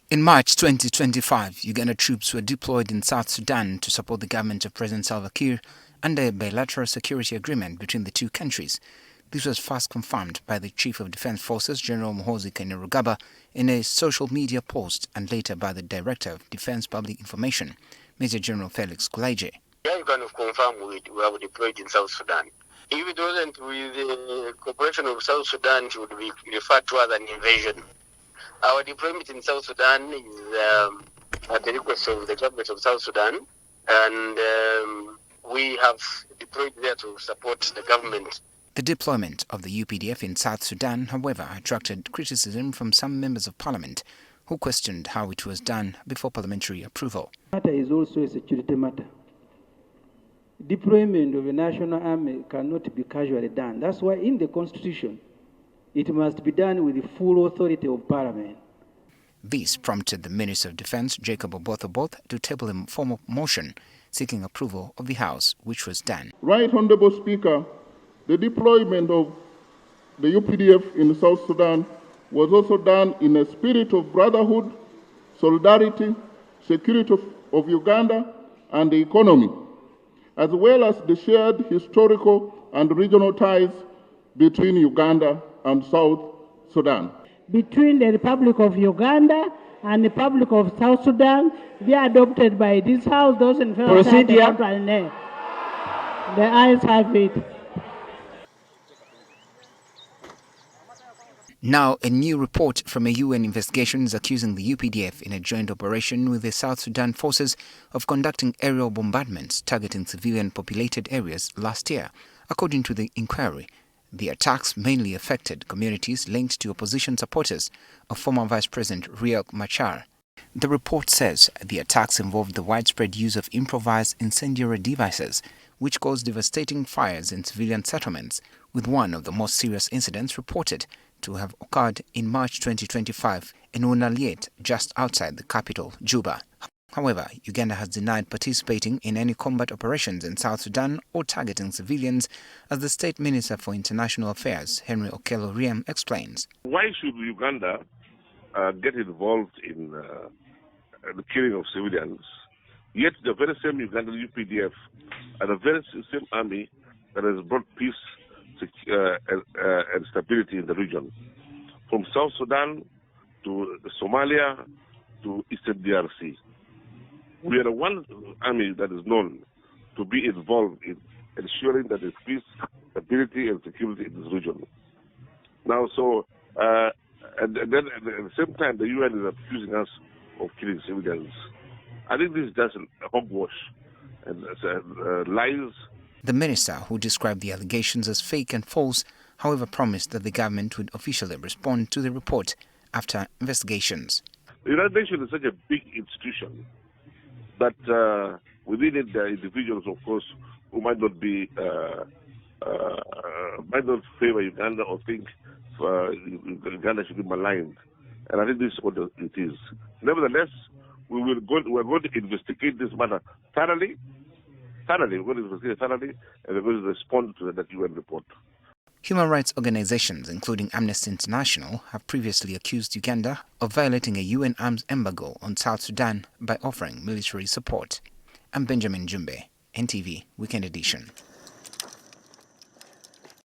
In March 2025, Uganda troops were deployed in South Sudan to support the government of President Salva Kiir under a bilateral security agreement between the two countries. This was first confirmed by the Chief of Defense Forces, General Muhoozi Kainerugaba, in a social media post, and later by the Director of Defense Public Information, Major General Felix Kulaije. Yeah, you can confirm we have deployed in South Sudan. If it wasn't with the cooperation of South Sudan, it would be referred to as an invasion. Our deployment in South Sudan is at the request of the government of South Sudan, and we have deployed there to support the government. The deployment of the UPDF in South Sudan, however, attracted criticism from some members of parliament who questioned how it was done before parliamentary approval. The matter is also a security matter. Deployment of a national army cannot be casually done. That's why in the Constitution, it must be done with the full authority of Parliament. This prompted the Minister of Defense, Jacob Oboth, to table a formal motion seeking approval of the House, which was done. Right Honourable Speaker, the deployment of the UPDF in South Sudan was also done in a spirit of brotherhood, solidarity, security of Uganda and the economy, as well as the shared historical and regional ties between Uganda and South Sudan. Between the Republic of Uganda and the Republic of South Sudan, they are adopted by this House. Those in favor procedure. The ayes have it. Now, a new report from a UN investigation is accusing the UPDF in a joint operation with the South Sudan forces of conducting aerial bombardments targeting civilian populated areas last year. According to the inquiry, the attacks mainly affected communities linked to opposition supporters of former Vice President Riek Machar. The report says the attacks involved the widespread use of improvised incendiary devices, which caused devastating fires in civilian settlements, with one of the most serious incidents reported to have occurred in March 2025 in Unaliet, just outside the capital, Juba. However, Uganda has denied participating in any combat operations in South Sudan or targeting civilians, as the State Minister for International Affairs, Henry Okello Oryem, explains. Why should Uganda get involved in the killing of civilians, yet the very same Ugandan UPDF and the very same army that has brought peace and stability in the region, from South Sudan to Somalia to Eastern DRC. We are the one army that is known to be involved in ensuring that there is peace, stability, and security in this region. Now, and then at the same time, the UN is accusing us of killing civilians. I think this is just a hogwash and lies. The minister, who described the allegations as fake and false, however, promised that the government would officially respond to the report after investigations. The United Nations is such a big institution, but within it there are individuals, of course, who might not favor Uganda or think Uganda should be maligned, and I think this is what it is. Nevertheless, we're going to investigate this matter thoroughly. We're going to investigate thoroughly, and we're going to respond to that UN report. Human rights organizations, including Amnesty International, have previously accused Uganda of violating a UN arms embargo on South Sudan by offering military support. I'm Benjamin Jumbe, NTV Weekend Edition.